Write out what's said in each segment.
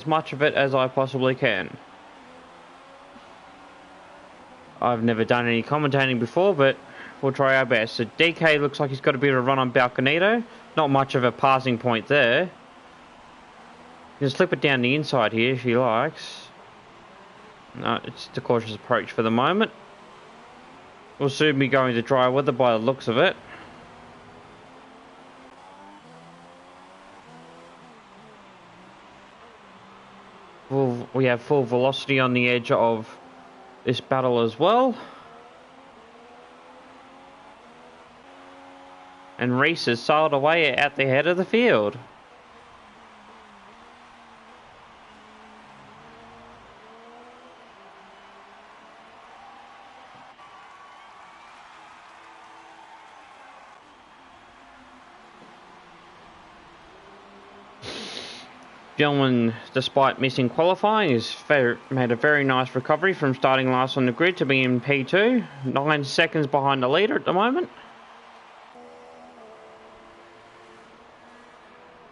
as much of it as I possibly can. I've never done any commentating before, but we'll try our best. So DK looks like he's got a bit of a run on Balconito. Not much of a passing point there. He can slip it down the inside here if he likes. No, it's the cautious approach for the moment. We'll soon be going to dry weather by the looks of it. We have full velocity on the edge of this battle as well. And Reese has sailed away at the head of the field. Gilman, despite missing qualifying, has made a very nice recovery from starting last on the grid to be in P2. 9 seconds behind the leader at the moment.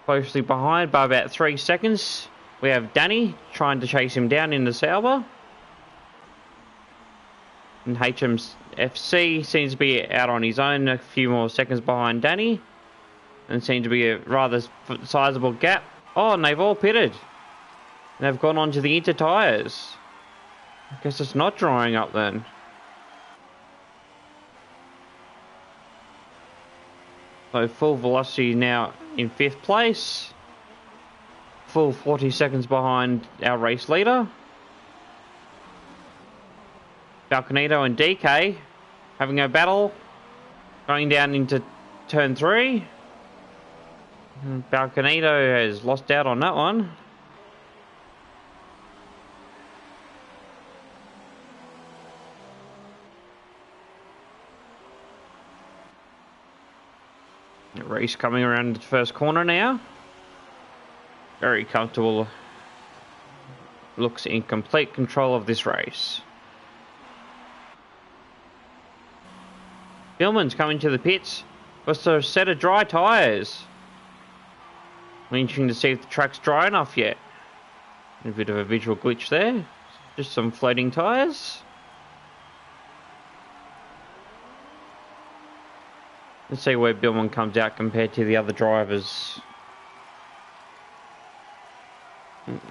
Closely behind by about 3 seconds, we have Danny trying to chase him down in the Sauber. And HMFC seems to be out on his own, a few more seconds behind Danny. And seems to be a rather sizable gap. Oh, and they've all pitted. They've gone on to the Inter tyres. I guess it's not drying up then. So full velocity now in 5th place. Full 40 seconds behind our race leader. Balconito and DK having a battle. Going down into turn 3. Balconito has lost out on that one. Reese coming around the first corner now. Very comfortable. Looks in complete control of this race. Gilman's coming to the pits with a set of dry tyres. Interesting to see if the track's dry enough yet. A bit of a visual glitch there. Just some floating tyres. Let's see where Billman comes out compared to the other drivers.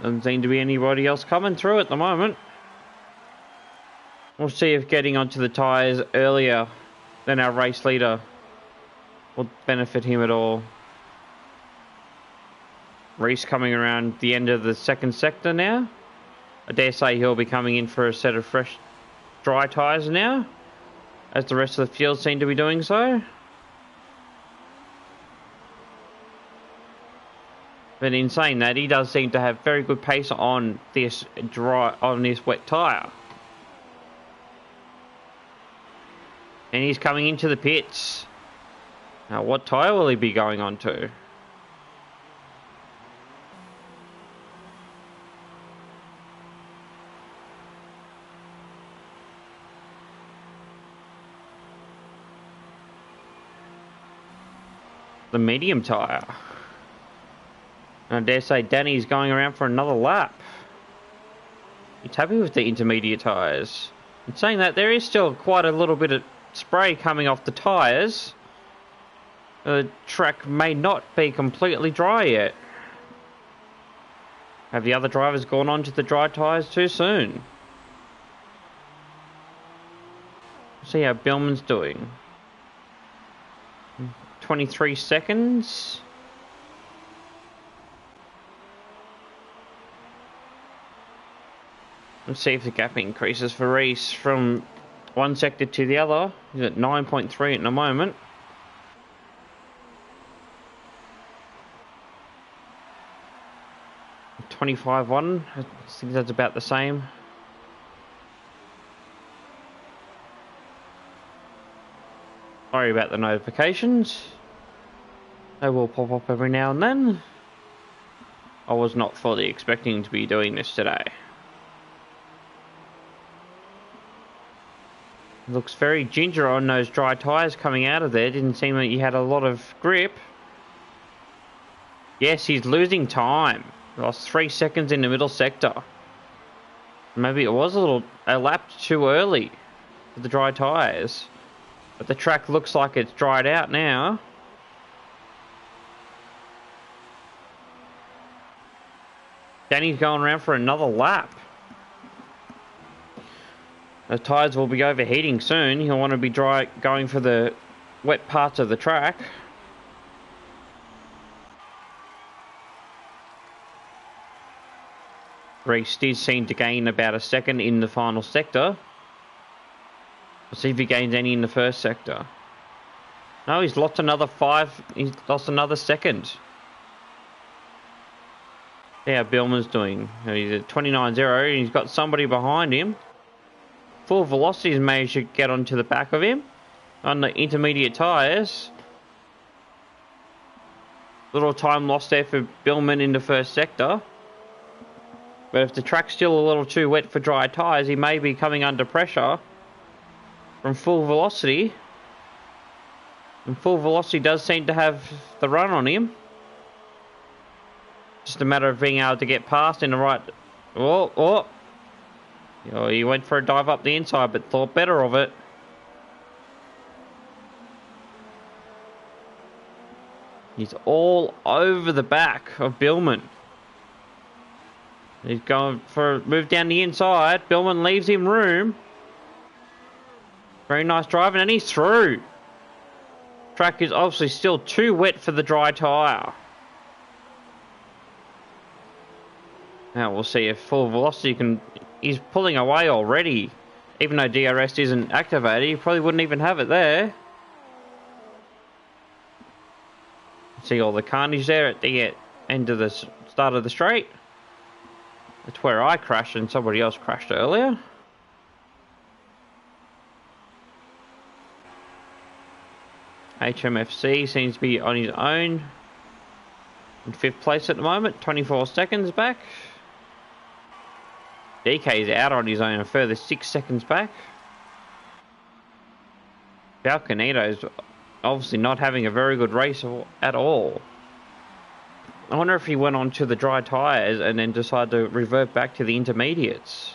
Doesn't seem to be anybody else coming through at the moment. We'll see if getting onto the tyres earlier than our race leader will benefit him at all. Reese coming around the end of the second sector now. I dare say he'll be coming in for a set of fresh dry tyres now, as the rest of the field seem to be doing so. But in saying that, he does seem to have very good pace on this wet tyre. And he's coming into the pits. Now, what tyre will he be going on to? The medium tyre. And I dare say Danny's going around for another lap. He's happy with the intermediate tyres. In saying that, there is still quite a little bit of spray coming off the tyres. The track may not be completely dry yet. Have the other drivers gone on to the dry tyres too soon? See how Billman's doing. 23 seconds. Let's see if the gap increases for Reese from one sector to the other. He's at 9.3 at the moment. .25.1. I think that's about the same. Sorry about the notifications. They will pop up every now and then. I was not fully expecting to be doing this today. Looks very ginger on those dry tyres coming out of there. Didn't seem that he had a lot of grip. Yes, he's losing time. Lost 3 seconds in the middle sector. Maybe it was a lap too early for the dry tyres. But the track looks like it's dried out now. Danny's going around for another lap. The tyres will be overheating soon. He'll want to be going for the wet parts of the track. Reese did seem to gain about a second in the final sector. We'll see if he gains any in the first sector. No, he's lost another 5. He's lost another second. See how Billman's doing. He's at 29.0 and he's got somebody behind him. Full Velocity's managed to get onto the back of him on the intermediate tyres. Little time lost there for Billman in the first sector. But if the track's still a little too wet for dry tyres, he may be coming under pressure from Full Velocity. And Full Velocity does seem to have the run on him. Just a matter of being able to get past in the right... Oh, he went for a dive up the inside, but thought better of it. He's all over the back of Billman. He's going for a move down the inside. Billman leaves him room. Very nice driving, and he's through. Track is obviously still too wet for the dry tyre. Now we'll see if Full Velocity can... He's pulling away already. Even though DRS isn't activated, he probably wouldn't even have it there. See all the carnage there at the end of the start of the straight. That's where I crashed and somebody else crashed earlier. HMFC seems to be on his own. In 5th place at the moment, 24 seconds back. DK's out on his own, a further 6 seconds back. Balconito's obviously not having a very good race at all. I wonder if he went on to the dry tyres and then decided to revert back to the intermediates.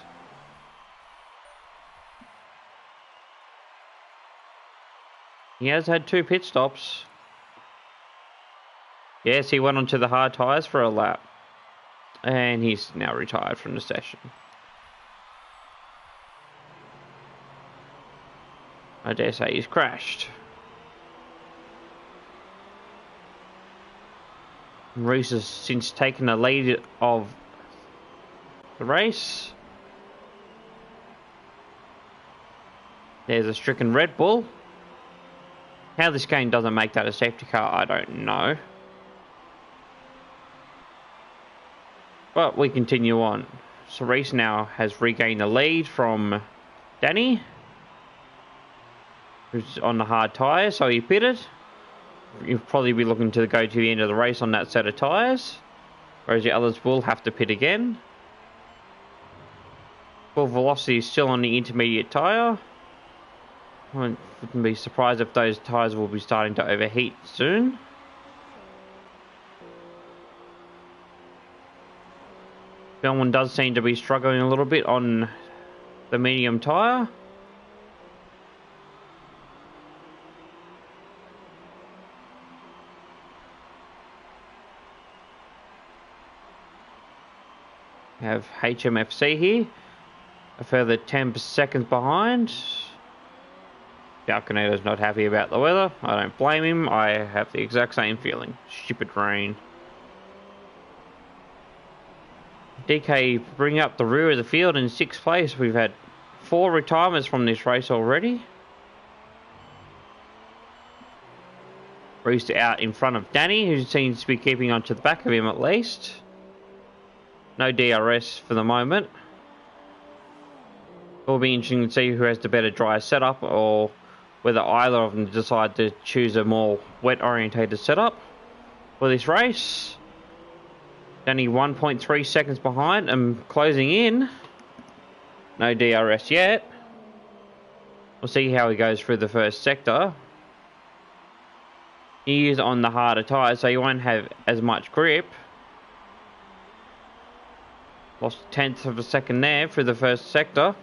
He has had 2 pit stops. Yes, he went onto the hard tyres for a lap. And he's now retired from the session. I dare say he's crashed. Reese has since taken the lead of the race. There's a stricken Red Bull. How this game doesn't make that a safety car, I don't know. But we continue on. So Reese now has regained the lead from Danny, who's on the hard tyre, so he pitted. You'll probably be looking to go to the end of the race on that set of tyres, whereas the others will have to pit again. Full Velocity is still on the intermediate tyre. I wouldn't be surprised if those tyres will be starting to overheat soon. Billman does seem to be struggling a little bit on the medium tyre. We have HMFC here, a further 10 seconds behind. Balconito's not happy about the weather. I don't blame him. I have the exact same feeling. Stupid rain. DK bring up the rear of the field in 6th place. We've had 4 retirements from this race already. Reese out in front of Danny, who seems to be keeping on to the back of him at least. No DRS for the moment. It'll be interesting to see who has the better dry setup, or whether either of them decide to choose a more wet orientated setup for this race. Only 1.3 seconds behind and closing in. No DRS yet. We'll see how he goes through the first sector. He is on the harder tyres, so he won't have as much grip. Lost a tenth of a second there through the first sector.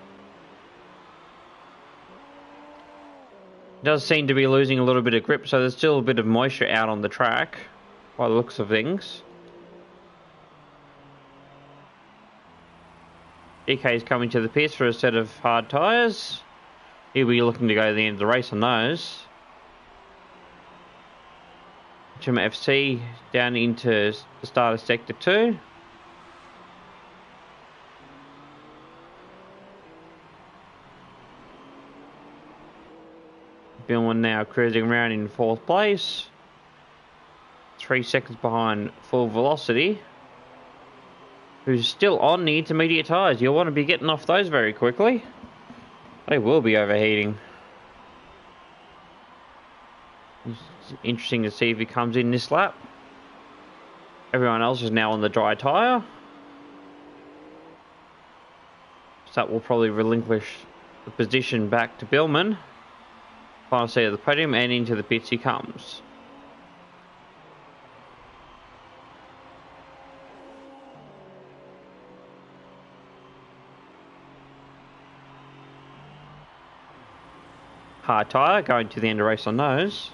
Does seem to be losing a little bit of grip, so there's still a bit of moisture out on the track by the looks of things. DK is coming to the pits for a set of hard tyres. He'll be looking to go to the end of the race on those. HMFC down into the start of Sector 2. Billman now cruising around in 4th place. 3 seconds behind Full Velocity, who's still on the intermediate tyres. You'll want to be getting off those very quickly. They will be overheating. It's interesting to see if he comes in this lap. Everyone else is now on the dry tyre. So that will probably relinquish the position back to Billman. Final seat of the podium, and into the pits he comes. Hard tyre, going to the end of the race on those.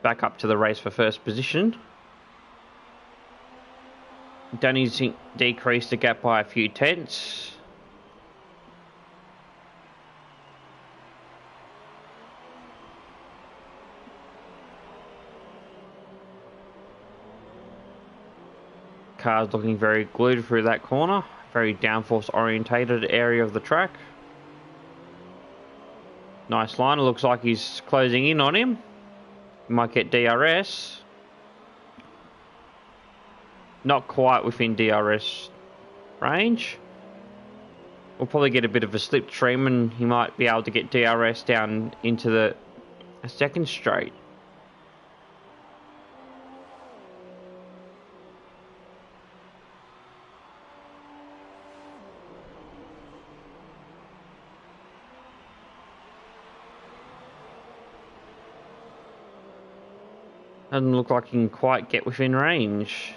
Back up to the race for first position. Danny's decreased the gap by a few tenths. Car's looking very glued through that corner. Very downforce orientated area of the track. Nice line. It looks like he's closing in on him. He might get DRS. Not quite within DRS range. We'll probably get a bit of a slipstream and he might be able to get DRS down into the second straight. Doesn't look like he can quite get within range.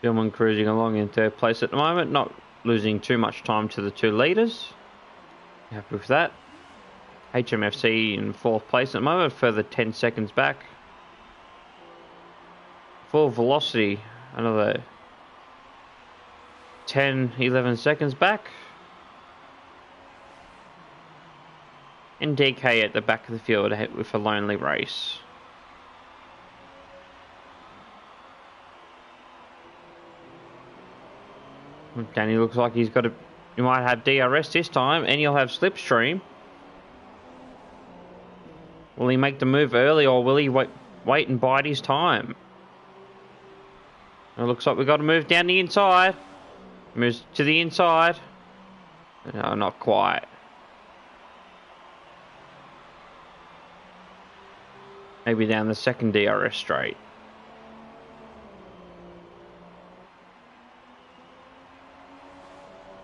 Billman cruising along in 3rd place at the moment, not losing too much time to the 2 leaders. Happy with that. HMFC in 4th place at the moment, further 10 seconds back. Full Velocity, another 10, 11 seconds back. And DK at the back of the field with a lonely race. Danny looks like he might have DRS this time, and he'll have slipstream. Will he make the move early, or will he wait and bide his time? It looks like we've got to move down the inside. Moves to the inside. No, not quite. Maybe down the second DRS straight.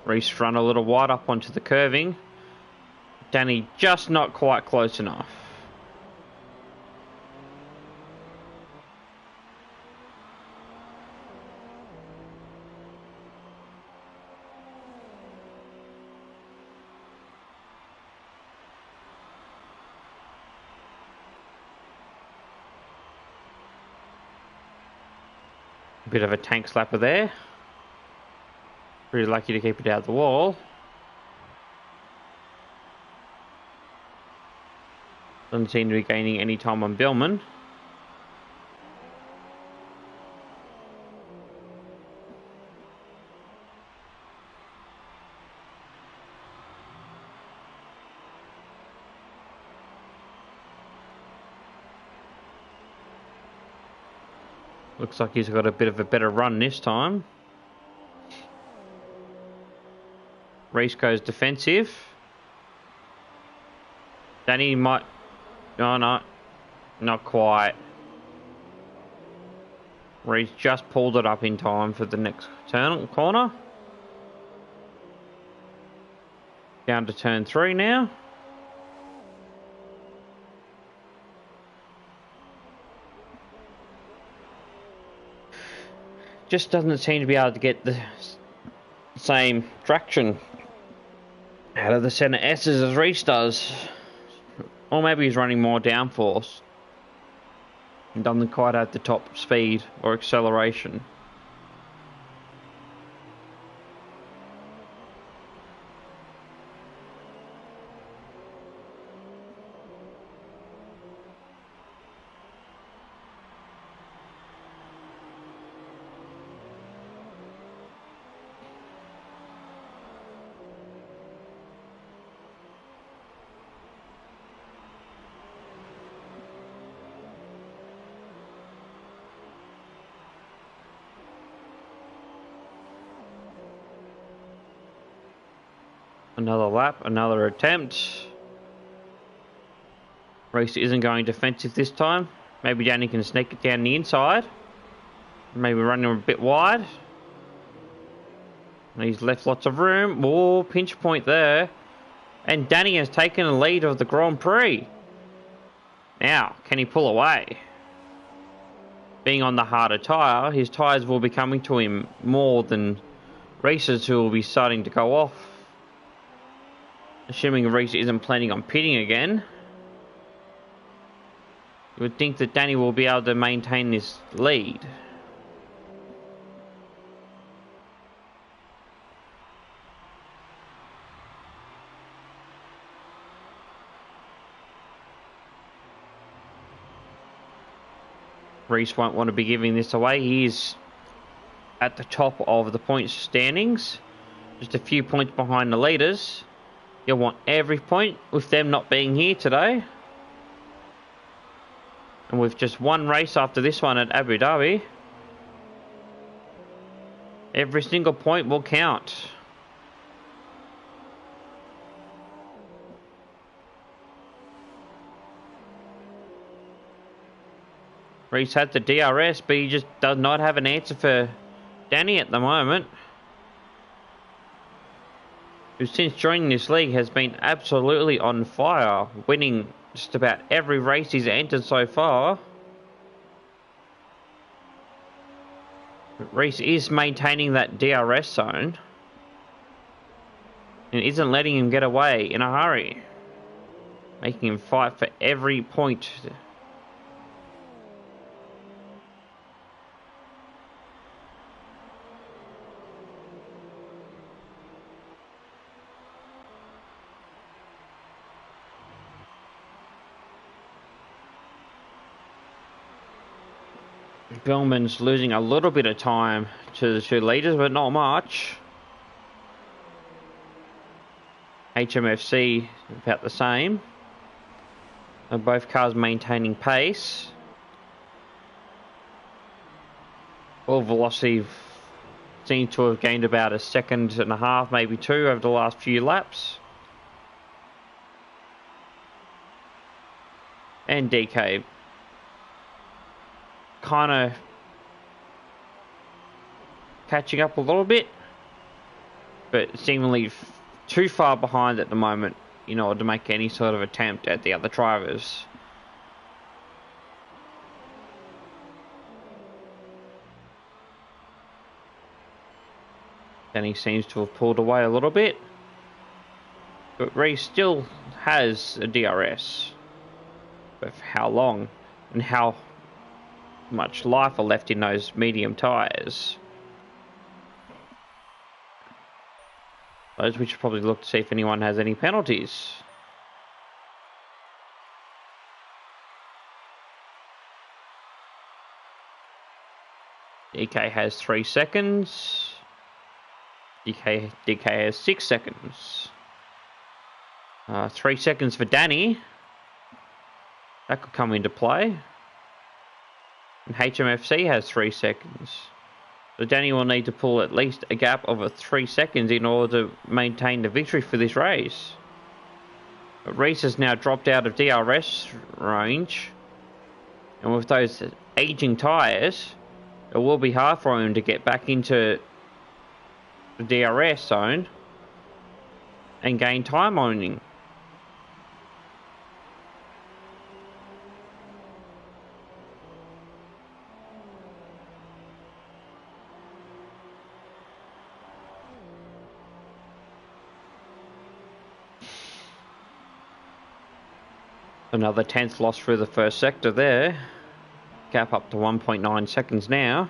Reese front a little wide up onto the curving. Danny just not quite close enough. Bit of a tank slapper there. Pretty lucky to keep it out the wall. Doesn't seem to be gaining any time on Billman. Looks like he's got a bit of a better run this time. Reese goes defensive. Danny might... Oh, no. Not quite. Reese just pulled it up in time for the next corner. Down to turn 3 now. Just doesn't seem to be able to get the same traction out of the centre S's as Reese does. Or maybe he's running more downforce and doesn't quite have the top speed or acceleration. Another lap, another attempt. Reese isn't going defensive this time. Maybe Danny can sneak it down the inside. Maybe run him a bit wide. And he's left lots of room. Oh, pinch point there. And Danny has taken the lead of the Grand Prix. Now, can he pull away? Being on the harder tyre, his tyres will be coming to him more than Reese's, who will be starting to go off. Assuming Reese isn't planning on pitting again. You would think that Danny will be able to maintain this lead. Reese won't want to be giving this away. He's at the top of the points standings. Just a few points behind the leaders. You'll want every point with them not being here today. And with just one race after this one at Abu Dhabi, every single point will count. Reese had the DRS, but he just does not have an answer for Danny at the moment, who since joining this league has been absolutely on fire, winning just about every race he's entered so far. Reese is maintaining that DRS zone and isn't letting him get away in a hurry, making him fight for every point. Billman's losing a little bit of time to the two leaders, but not much. HMFC about the same. And both cars maintaining pace. All velocity seems to have gained about a second and a half, maybe two, over the last few laps. And DK kind of catching up a little bit, but seemingly too far behind at the moment in order to make any sort of attempt at the other drivers. Then he seems to have pulled away a little bit, but Reese still has a DRS. But for how long and how much life are left in those medium tyres? Those we should probably look to see if anyone has any penalties. DK has 3 seconds. DK has 6 seconds. 3 seconds for Danny. That could come into play. And HMFC has 3 seconds. So Danny will need to pull at least a gap of 3 seconds in order to maintain the victory for this race. But Reese has now dropped out of DRS range, and with those aging tyres, it will be hard for him to get back into the DRS zone and gain time owning. Another 10th loss through the first sector there. Gap up to 1.9 seconds now.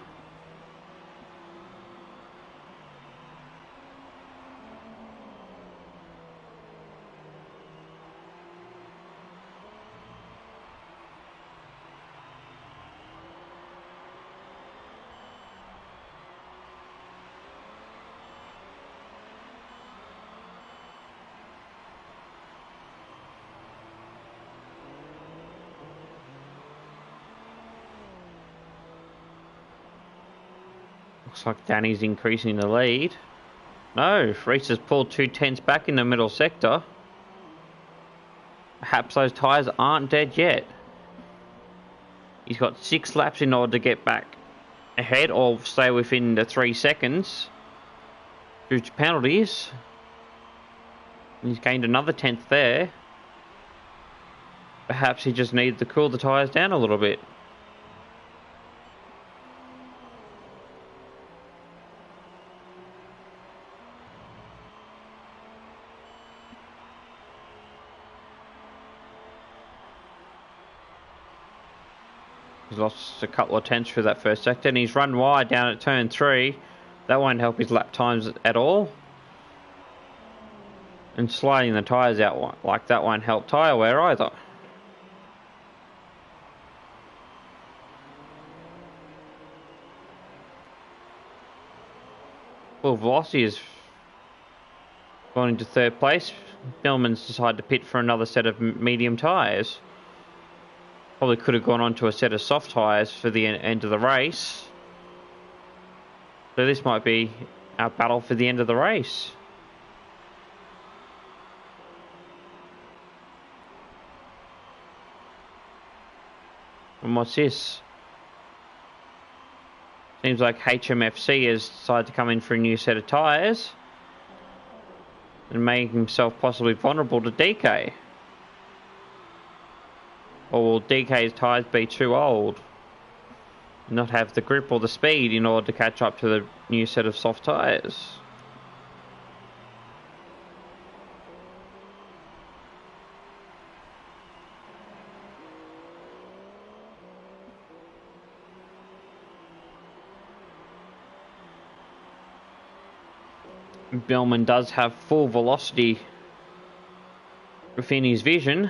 Looks like Danny's increasing the lead. No, Reese has pulled 2 tenths back in the middle sector. Perhaps those tyres aren't dead yet. He's got 6 laps in order to get back ahead or stay within the 3 seconds due to penalties. He's gained another 10th there. Perhaps he just needs to cool the tyres down a little bit. He's lost a couple of tenths through that first sector, and he's run wide down at turn 3. That won't help his lap times at all. And sliding the tyres out like that won't help tyre wear either. Well, Velocity has gone into 3rd place. Billman's decided to pit for another set of medium tyres. Probably could have gone on to a set of soft tyres for the end of the race. So this might be our battle for the end of the race. And what's this? Seems like HMFC has decided to come in for a new set of tyres and make himself possibly vulnerable to DK. Or will DK's tyres be too old? Not have the grip or the speed in order to catch up to the new set of soft tyres? Billman does have full velocity within his vision.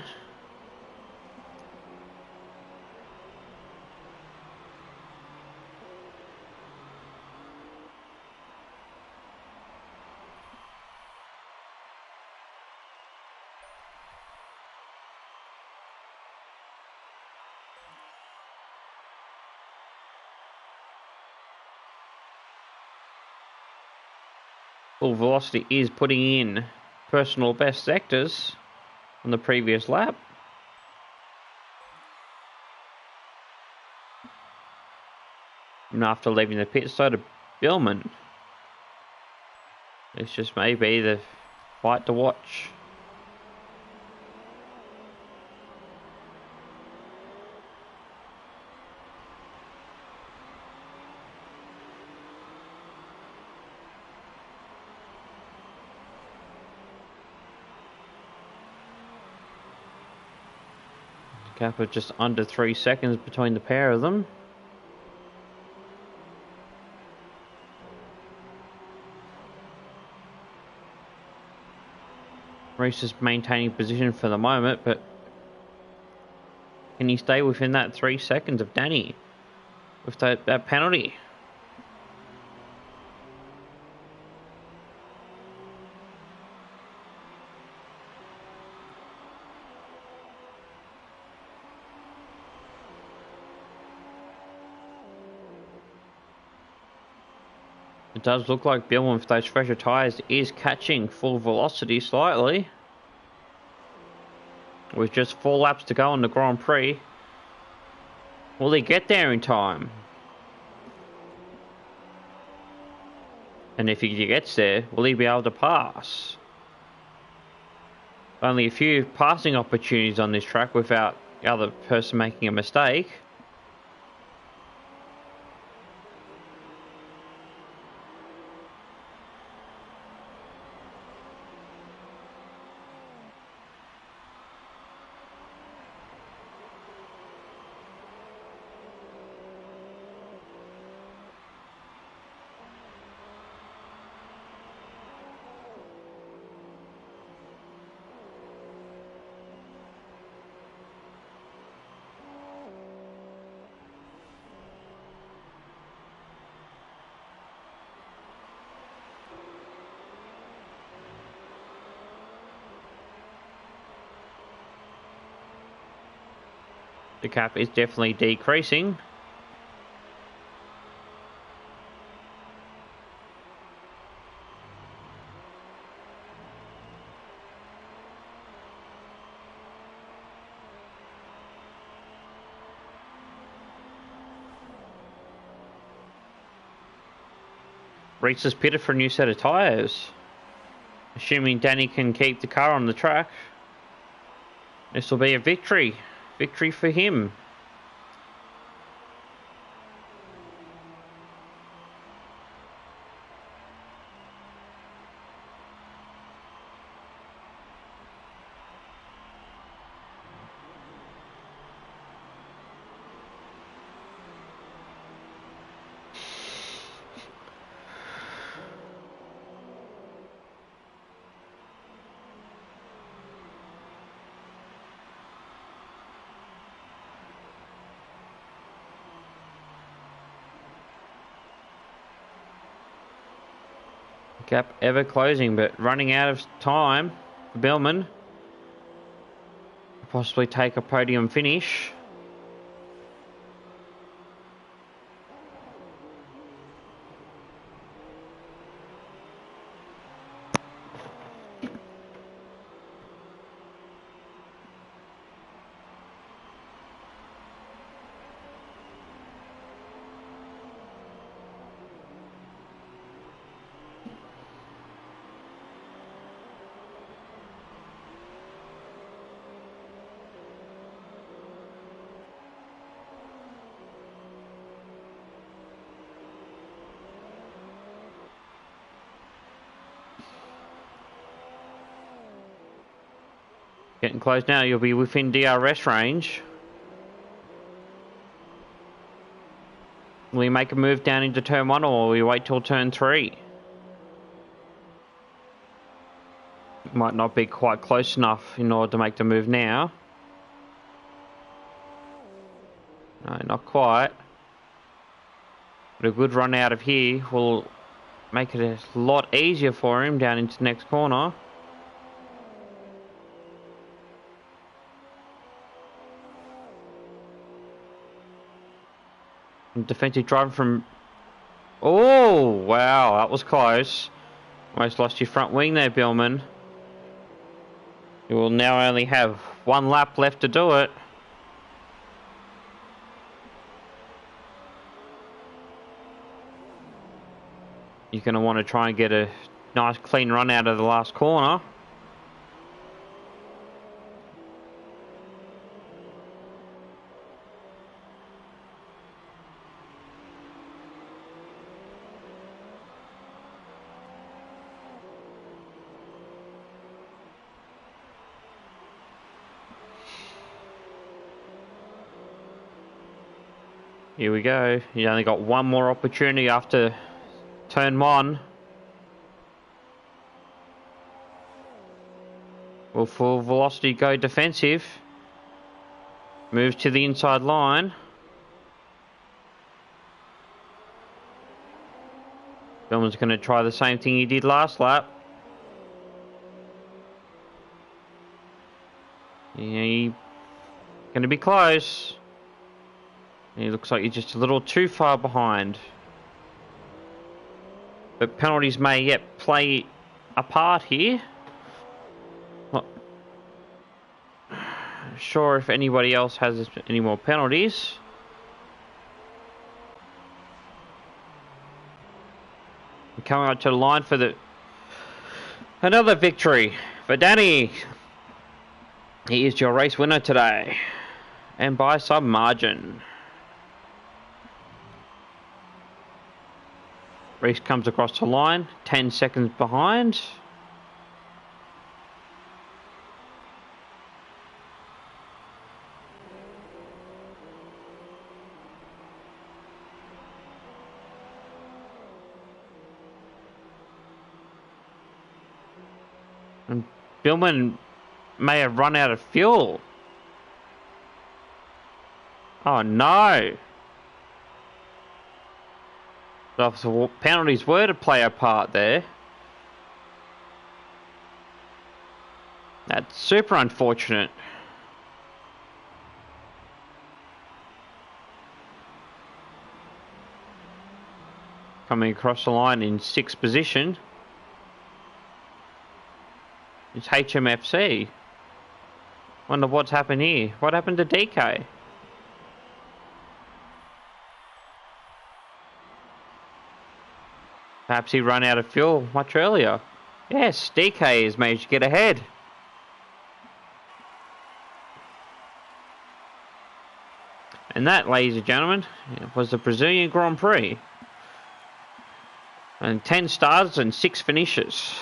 Full velocity is putting in personal best sectors on the previous lap. And after leaving the pit, so did Billman. This just may be the fight to watch. Gap of just under 3 seconds between the pair of them. Reese is maintaining position for the moment, but can he stay within that 3 seconds of Danny with that penalty? It does look like Bill with those fresher tyres is catching full velocity slightly. With just 4 laps to go on the Grand Prix. Will he get there in time? And if he gets there, will he be able to pass? Only a few passing opportunities on this track without the other person making a mistake. The gap is definitely decreasing. Reese has pitted for a new set of tyres. Assuming Danny can keep the car on the track. This will be a victory. Victory for him. Gap ever closing, but running out of time for Billman. Possibly take a podium finish. Getting close now, you'll be within DRS range. Will you make a move down into turn 1 or will you wait till turn 3? Might not be quite close enough in order to make the move now. No, not quite. But a good run out of here will make it a lot easier for him down into the next corner. Defensive drive from... Oh, wow, that was close. Almost lost your front wing there, Billman. You will now only have 1 lap left to do it. You're going to want to try and get a nice clean run out of the last corner. Here we go. You only got 1 more opportunity after turn 1. Will full velocity go defensive? Moves to the inside line. Billman's going to try the same thing he did last lap. Yeah, he's going to be close. He looks like he's just a little too far behind. But penalties may yet play a part here. Not sure if anybody else has any more penalties. We're coming up to the line for another victory for Danny. He is your race winner today, and by some margin. Reese comes across the line, 10 seconds behind. And Billman may have run out of fuel. Oh no! So penalties were to play a part there. That's super unfortunate. Coming across the line in 6th position. It's HMFC. Wonder what's happened here. What happened to DK? Perhaps he ran out of fuel much earlier. Yes, DK has managed to get ahead. And that, ladies and gentlemen, was the Brazilian Grand Prix. And 10 starts and 6 finishes.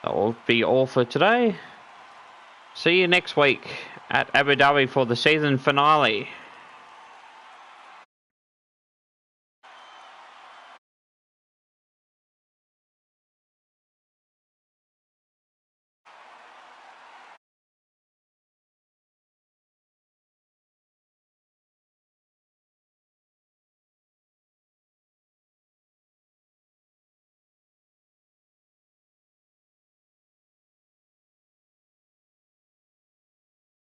That will be all for today. See you next week at Abu Dhabi for the season finale.